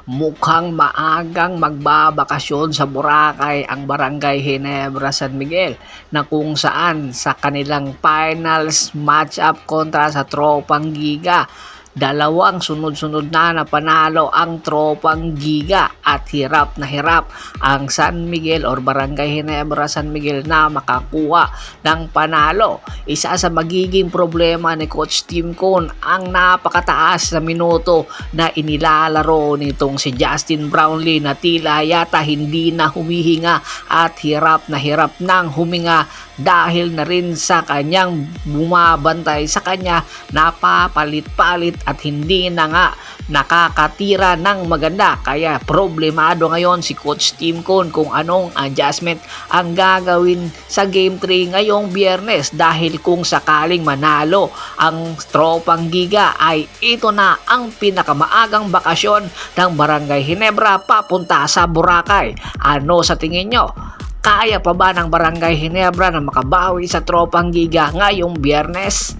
Mukhang maagang magbabakasyon sa Boracay ang Barangay Ginebra San Miguel na kung saan sa kanilang finals matchup kontra sa Tropang Giga. Dalawang sunod-sunod na panalo ang Tropang Giga at hirap ang San Miguel or Barangay Ginebra San Miguel na makakuha ng panalo. Isa sa magiging problema ni Coach Tim Cone ang napakataas na minuto na inilalaro nitong si Justin Brownlee na tila yata hindi na humihinga at hirap nang huminga dahil na rin sa kanyang bumabantay sa kanya, napapalit-palit at hindi na nga nakakatira ng maganda. Kaya problemado ngayon si Coach Tim Cone kung anong adjustment ang gagawin sa Game 3 ngayong Biyernes, dahil kung sakaling manalo ang Tropang Giga ay ito na ang pinakamaagang bakasyon ng Barangay Ginebra papunta sa Boracay. Ano sa tingin nyo? Kaya pa ba ng Barangay Ginebra na makabawi sa Tropang Giga ngayong Biyernes?